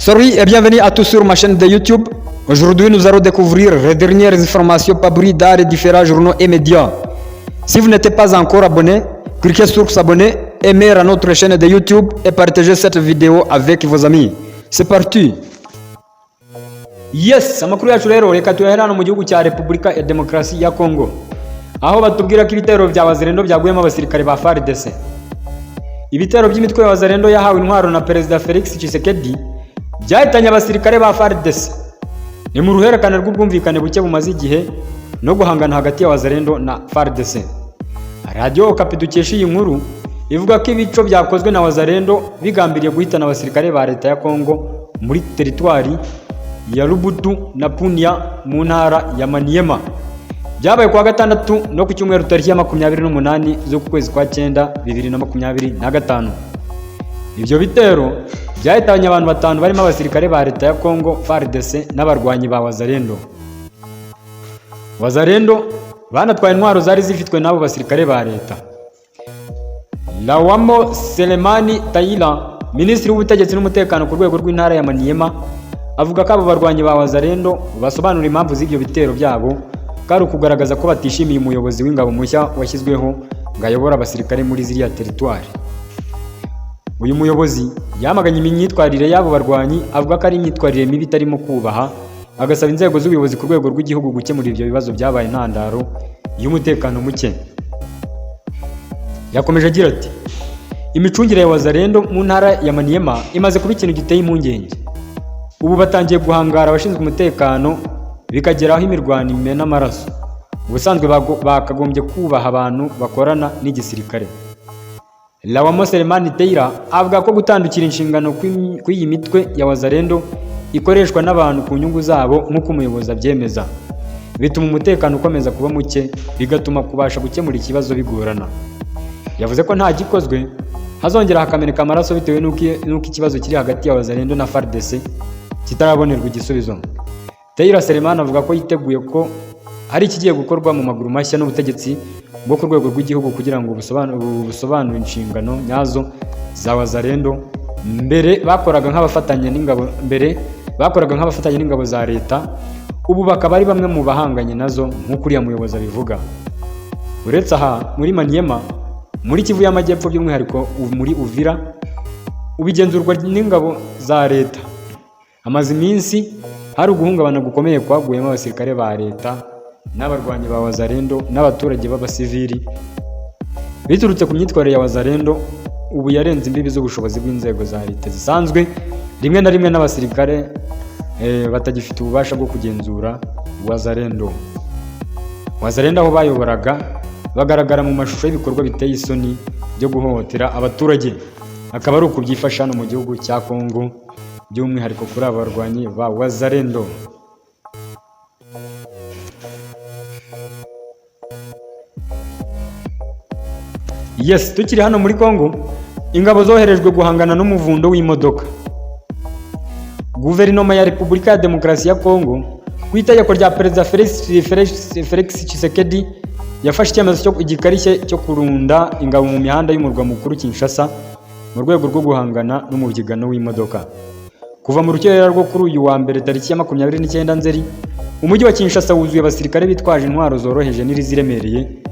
Salut et bienvenue à tous sur ma chaîne de YouTube. Aujourd'hui, nous allons découvrir les dernières informations pabriques dans les différents journaux et médias. Si vous n'êtes pas encore abonné, cliquez sur s'abonner, aimez à notre chaîne de YouTube et partagez cette vidéo avec vos amis. C'est parti. Yes, amakuru yacu rero reka tuyahere hano mu gihugu cya Repubulika ya Demokarasi ya Kongo. Aho batubwira ko ibitero bya Wazalendo byaguyemo abasirikare ba FARDC. Ibitero by'imitwe ya Wazalendo yahawe intwaro na Perezida Felix Tshisekedi byahitanye abasirikare ba FARDC. Ni mu ruhererekane rw'ubwumvikane buke bumaze igihe no guhangana hagati ya Wazalendo na FARDC. Radio Okapi dukesha iyi nkuru ivuga ko ibico byakozwe na Wazalendo bigambiriye guhitana abasirikare ba leta ya Kongo muri teritwari ya Lubutu na Punya mu ntara ya Maniema. Byabaye kwa gatandatu no ku cyumweru tariki ya 28 z'uku kwezi kwa 9 2025. Ibyo bitero byahitanye abantu batanu barimo abasirikare ba leta ya Kongo FARDC n'abarwanyi ba Wazalendo. Wazalendo banatwaye intwaro zari zifitwe n'abo basirikare ba leta. Lawamo Selemani Taila, Minisitiri w'Ubutegetsi n'Umutekano ku rwego rw'intara ya Maniema, avuga ko abo barwanyi ba Wazalendo basobanura impamvu z'ibyo bitero byabo kari kugaragaza ko batishimiye umuyobozi w'ingabo mushya washyizweho ngayobora abasirikare muri ziriya teritwari. Uyu muyobozi yamaganye imyitwarire y'abo barwanyi, avuga ko ari imyitwarire mibi itarimo kubaha, agasaba inzego z'ubuyobozi ku rwego rw'igihugu gukemura ibyo bibazo byabaye intandaro y'umutekano muke. Yakomeje agira ati, imicungire ya Wazalendo mu ntara ya Maniema imaze kuba ikintu giteye impungenge. Ubu batangiye guhangara abashinzwe umutekano bikageraho imirwano imena amaraso. Ubusanzwe bakagombye kubaha abantu bakorana n'igisirikare. Lawamo Selemani Taila avuga ko gutandukira inshingano kw'iyi mitwe ya Wazalendo ikoreshwa n'abantu ku nyungu zabo nk'uko umuyobozi abyemeza, bituma umutekano ukomeza kuba muke, bigatuma kubasha gukemura ikibazo bigorana. Yavuze ko nta gikozwe hazongera hakameneka amaraso bitewe n'uko ikibazo kiri hagati ya Wazalendo na FARDC kitarabonerwa igisubizo. Taila Selemani avuga ko yiteguye ko hari ikigiye gukorwa mu maguru mashya n'ubutegetsi bwo ku rwego rw'igihugu kugira ngo busobanure inshingano nyazo za Wazalendo. Mbere bakoraga nk'abafatanya n'ingabo za leta, ubu bakaba ari bamwe mu bahanganye nazo nk'uko uriya muyobozi abivuga. Uretse aha muri Maniema, muri Kivu y'Amajyepfo by'umwihariko muri Uvira, ubigenzurwa n'ingabo za leta. Amaze iminsi hari uguhungabana gukomeye kwaguyemo abasirikare ba leta n'abarwanyi ba Wazalendo n'abaturage b'abasivili biturutse ku myitwarire ya Wazalendo ubu yarenze imbibi z'ubushobozi bw'inzego za leta zisanzwe, rimwe na rimwe n'abasirikare batagifite ububasha bwo kugenzura Wazalendo. Wazalendo aho bayoboraga bagaragara mu mashusho y'ibikorwa biteye isoni byo guhohotera abaturage. Akaba ari ukubyifasha no mu gihugu cya Kongo, by'umwihariko kuri aba barwanyi ba Wazalendo. Yes, tukiri hano muri Kongo, ingabo zoherejwe guhangana n'umuvundo w'imodoka. Guverinoma ya Repubulika ya Demokarasi ya Kongo ku itegeko rya Perezida Felix Tshisekedi yafashe icyemezo cyo igikarishye cyo kurunda ingabo mu mihanda y'umurwa mukuru Kinshasa mu rwego rwo guhangana n'umubyigano w'imodoka. Kuva mu rukerera rwo kuri uyu wa mbere tariki ya 29 Nzeri, umujyi wa Kinshasa wuzuye abasirikare bitwaje intwaro zoroheje n'iriziremereye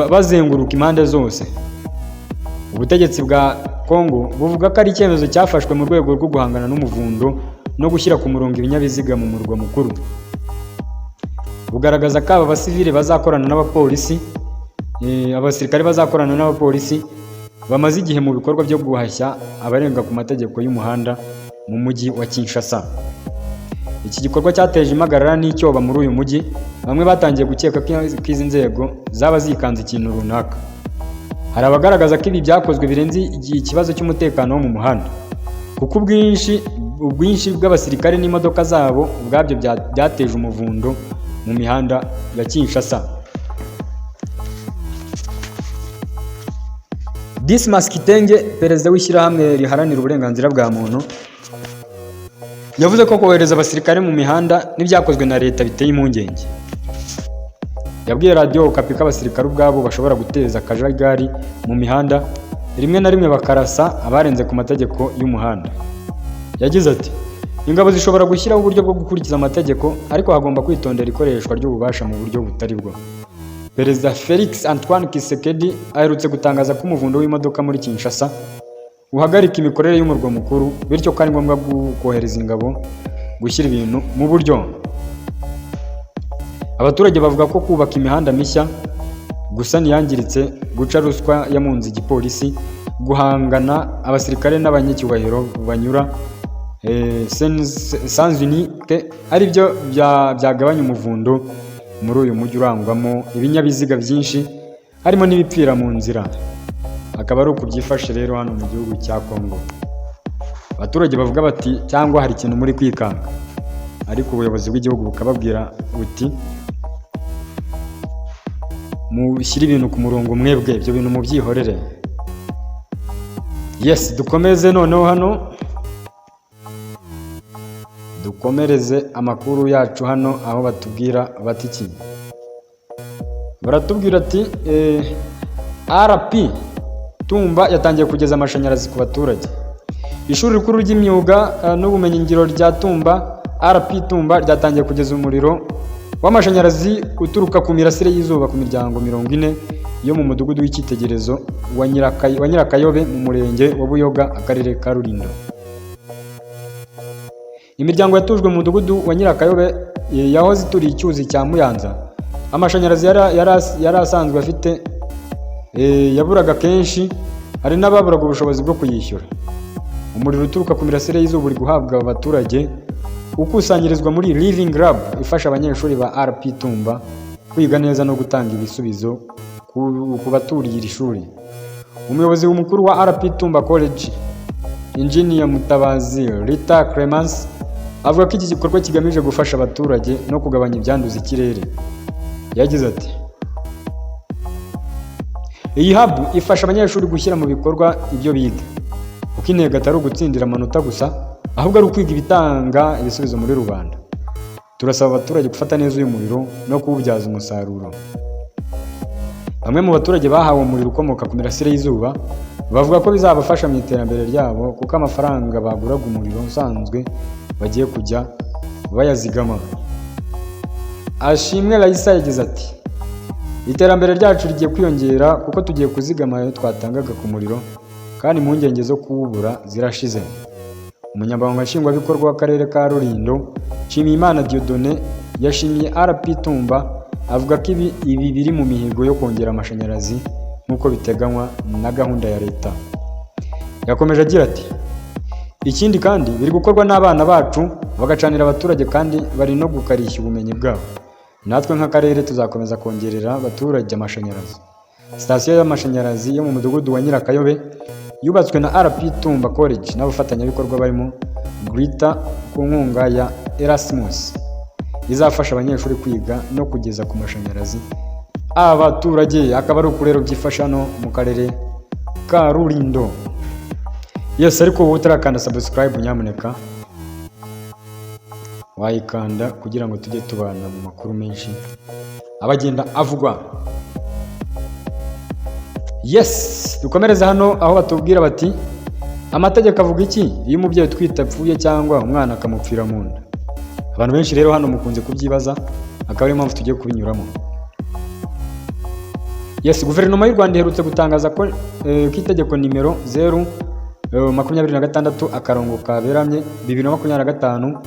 bazenguruka impande zose. Ubutegetsi bwa Kongo buvuga ko ari icyemezo cyafashwe mu rwego rwo guhangana n'umuvundo no gushyira ku murongo ibinyabiziga mu murwa mukuru. Bugaragaza ko aba basivile bazakorana n'abapolisi, abasirikare bazakorana n'abapolisi bamaze igihe mu bikorwa byo guhashya abarenga ku mategeko y'umuhanda mu mujyi wa Kinshasa. Iki gikorwa cyateje impagarara n'icyoba muri uyu mujyi, bamwe batangiye gukeka ko izi nzego zaba zikanze ikintu runaka. Hari abagaragaza ko ibi byakozwe birenze ikibazo cy'umutekano wo mu muhanda, kuko ubwinshi bw'abasirikare n'imodoka zabo ubwabyo byateje umuvundo mu mihanda ya Kinshasa. Dismas Kitenge, perezida w'ishyirahamwe riharanira uburenganzira bwa muntu, yavuze ko kohereza abasirikare mu mihanda n'ibyakozwe na leta biteye impungenge. Yabwiye Radio Okapi ko abasirikare ubwabo bashobora guteza akajagari mu mihanda, rimwe na rimwe bakarasa abarenze ku mategeko y'umuhanda. Yagize ati ingabo zishobora gushyiraho uburyo bwo gukurikiza amategeko ariko hagomba kwitondera ikoreshwa ry'ububasha mu buryo butari bwo. Perezida Felix Antoine Tshisekedi aherutse gutangaza ko umuvundo w'imodoka muri Kinshasa uhagarika imikorere y'umurwa mukuru, bityo ko ari ngombwa kohereza ingabo gushyira ibintu mu buryo. Abaturage bavuga ko kubaka imihanda mishya, gusana iyangiritse, guca ruswa yamunze igipolisi, guhangana abasirikare n'abanyacyubahiro banyura sans unité ari byo byagabanya umuvundo muri uyu mujyi urangwamo ibinyabiziga byinshi harimo n'ibipfira mu nzira. Akaba ari uko byifashe rero hano mu gihugu cya Kongo. Abaturage bavuga bati cyangwa hari ikintu muri kwikanga, ariko ubuyobozi bw'igihugu bukababwira buti mushyire ibintu ku murongo mwebwe, ibyo bintu mubyihorere. Yes, dukomeze noneho hano dukomereze amakuru yacu hano aho batubwira bati iki. Baratubwira ati RP Tumba yatangiye kugeza amashanyarazi ku baturage. Ishuri rikuru ry'imyuga n'ubumenyi ngiro rya Tumba RP Tumba ryatangiye kugeza umuriro w'amashanyarazi uturuka ku mirasire y'izuba ku miryango 40 yo mu mudugudu w'icyitegererezo wa Nyirakayobe mu murenge wa Buyoga, akarere ka Rulindo. Imiryango yatujwe mu mudugudu wa Nyirakayobe yahoze ituriye icyuzi cya Muyanza. Amashanyarazi yari asanzwe afite yaburaga kenshi, hari n'ababuraga ubushobozi bwo kuyishyura. Umuriro uturuka ku mirasire y'izuba uri guhabwa abaturage ukusanyirizwa muri Living Lab ifasha abanyeshuri ba RP Tumba kwiga neza no gutanga ibisubizo ku baturiye iri shuri. Umuyobozi mukuru wa RP Tumba College Engineer Mutabazi Rita Clemence avuga ko iki gikorwa kigamije gufasha abaturage no kugabanya ibyanduza ikirere. Yagize ati iyi hub ifasha abanyeshuri gushyira mu bikorwa ibyo biga, kuko intego atari ugutsindira amanota gusa, ahubwo ari ukwiga ibitanga ibisubizo muri rubanda. Turasaba abaturage gufata neza uyu muriro no kuwubyaza umusaruro. Bamwe mu baturage bahawe umuriro ukomoka ku mirasire y'izuba bavuga ko bizabafasha mu iterambere ryabo, kuko amafaranga baguraga umuriro usanzwe bagiye kujya bayazigama. Ashimwe Raisa yagize ati iterambere ryacu rigiye kwiyongera kuko tugiye kuzigama ayo twatangaga ku muriro, kandi impungenge zo kuwubura zirashize. Umunyamabanga nshingwabikorwa w'akarere ka Rulindo Nshimiyimana Dieudonné yashimiye RP Tumba avuga ko ibi biri mu mihigo yo kongera amashanyarazi nk'uko biteganywa na gahunda ya leta. Yakomeje agira ati ikindi kandi biri gukorwa n'abana bacu bagacanira abaturage, kandi bari no gukarishya ubumenyi bwabo. Natwe nk'akarere tuzakomeza kongerera abaturage amashanyarazi. Sitasiyo y'amashanyarazi yo mu mudugudu wa Nyirakayobe yubatswe na RP Tumba College n'abafatanyabikorwa barimo Grita ku nkunga ya Erasmus, izafasha abanyeshuri kwiga no kugeza ku mashanyarazi abaturage. Akaba ari ukurero byifasha no mu karere ka Rulindo. Yes, ariko wowe utarakanda subscribe nyamuneka wayikanda kugira ngo tujye tubana mu makuru menshi abagenda avugwa. Yes, dukomereza hano aho batubwira bati amategeko avuga iki iyo umubyeyi utwite apfuye cyangwa umwana akamupfira mu nda. Abantu benshi rero hano mukunze kubyibaza, akaba ariyo mpamvu tugiye kubinyuramo. Yes, guverinoma y'u Rwanda iherutse gutangaza ko itegeko nimero 026 akarongo kaberamye 2025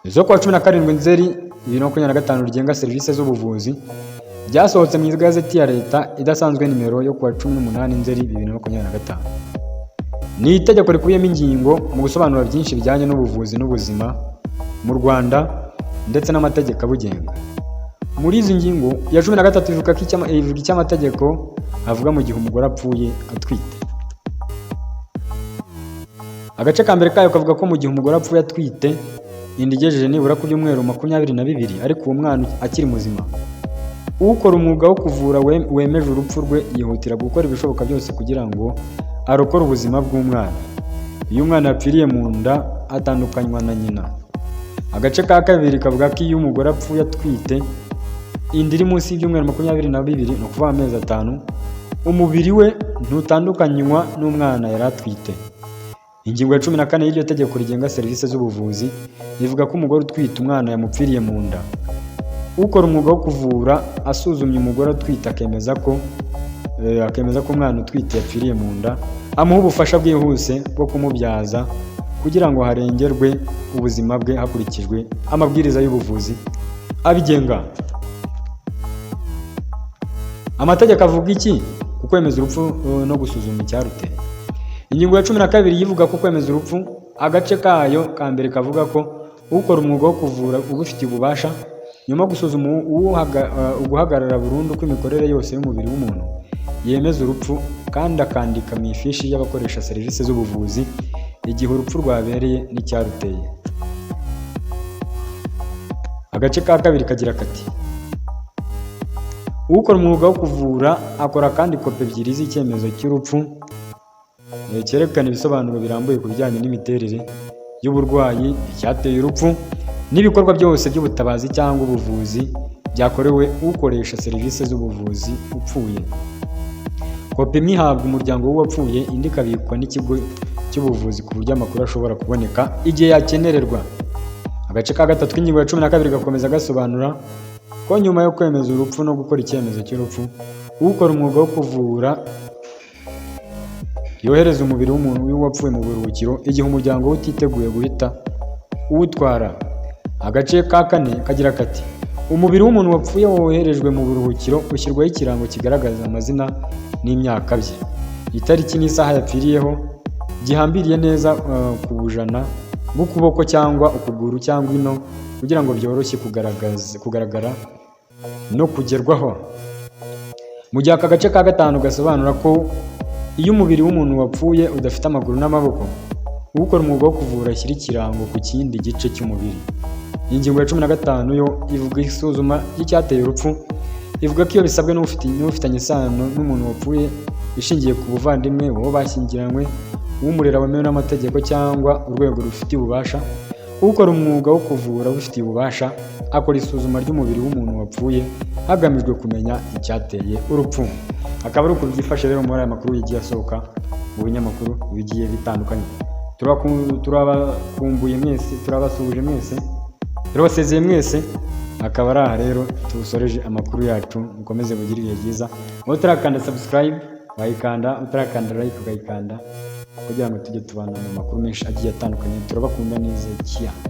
zo kuwa 17 Nzeri 2025 rigenga serivisi z'ubuvuzi ryasohotse mu igazeti ya leta idasanzwe nimero yo kuwa 18 Nzeri 2025. Ni itegeko rikubiyemo ingingo mu gusobanura byinshi bijyanye n'ubuvuzi n'ubuzima mu Rwanda ndetse n'amategeko abugenga. Muri izi ngingo ya 13 ivuga ko icy'amategeko avuga mu gihe umugore apfuye atwite. Agace ka mbere kayo kavuga ko mu gihe umugore apfuye atwite inda igejeje nibura ku byumweru 22 ariko uwo mwana akiri muzima, ukora umwuga wo kuvura wemeje urupfu rwe yihutira gukora ibishoboka byose kugira ngo arokore ubuzima bw'umwana. Iyo umwana yapfiriye mu nda atandukanywa na nyina. Agace ka kabiri kavuga ko iyo umugore apfuye atwite inda iri munsi y'ibyumweru 22 no kuva amezi 5 umubiri we ntutandukanywa n'umwana yari atwite. Ingingo ya 14 y'iryo tegeko rigenga serivisi z'ubuvuzi rivuga ko umugore utwite umwana yamupfiriye mu nda, ukora umwuga wo kuvura asuzumye umugore utwite akemeza ko umwana utwite yapfiriye mu nda, amuha ubufasha bwihuse bwo kumubyaza kugira ngo harengerwe ubuzima bwe hakurikijwe amabwiriza y'ubuvuzi abigenga. Amategeko avuga iki ku kwemeza urupfu no gusuzuma icyaruteye? Ingingo ya 12 yivuga ko kwemeza urupfu, agace kayo ka mbere kavuga ko ukora umwuga wo kuvura ubufitiye ububasha nyuma gusuzuma uguhagarara burundu kw'imikorere yose y'umubiri w'umuntu yemeza urupfu kandi akandika mu ifishi y'abakoresha serivisi z'ubuvuzi igihe urupfu rwabereye n'icyaruteye. Agace ka kabiri kagira kati ukora umwuga wo kuvura akora kandi kopi ebyiri z'icyemezo cy'urupfu cyerekana ibisobanuro birambuye ku bijyanye n'imiterere y'uburwayi, icyateye urupfu n'ibikorwa byose by'ubutabazi cyangwa ubuvuzi byakorewe ukoresha serivisi z'ubuvuzi upfuye. Kopi imwe ihabwa umuryango w'uwapfuye, indi ikabikwa n'ikigo cy'ubuvuzi ku buryo amakuru ashobora kuboneka igihe yakenererwa. Agace ka gatatu k'ingingo ya 12 gakomeza gasobanura ko nyuma yo kwemeza urupfu no gukora icyemezo cy'urupfu, ukora umwuga wo kuvura yohereza umubiri w'umuntu wapfuye mu buruhukiro igihe umuryango we utiteguye guhita uwutwara. Agace ka 4 kagira kati umubiri w'umuntu wapfuye woherejwe mu buruhukiro ushyirwaho ikirango kigaragaza amazina n'imyaka bye, itariki n'isaha yapfiriyeho, gihambiriye neza ku bujana bw'ukuboko cyangwa ukuguru cyangwa ino kugira ngo byoroshye kugaragara no kugerwaho. Mu gihe aka gace ka 5 gasobanura ko iyo umubiri w'umuntu wapfuye udafite amaguru n'amaboko, ukora umwuga wo kuvura ashyira ikirango ku kindi gice cy'umubiri. Ingingo ya 15 yo ivuga isuzuma ry'icyateye urupfu, ivuga ko iyo bisabwe n'ufitanye isano n'umuntu wapfuye ishingiye ku buvandimwe, uwo bashyingiranywe, uw'umurera wemewe n'amategeko cyangwa urwego rufitiye ububasha, ukora umwuga wo kuvura ubifitiye ububasha akora isuzuma ry'umubiri w'umuntu wapfuye hagamijwe kumenya icyateye urupfu. Akaba ari uko byifashe rero muri aya makuru yagiye asohoka mu binyamakuru bigiye bitandukanye. Turabakumbuye mwese, turabasuhuje mwese, turabasezeye mwese. Akaba ari aha rero tusoreje amakuru yacu, mukomeze mugire ibihe byiza. Utarakanda subscribe wayikanda, utarakanda like ukayikanda kugira ngo tujye tubana mu makuru menshi agiye atandukanye. Turabakunda neza cyane.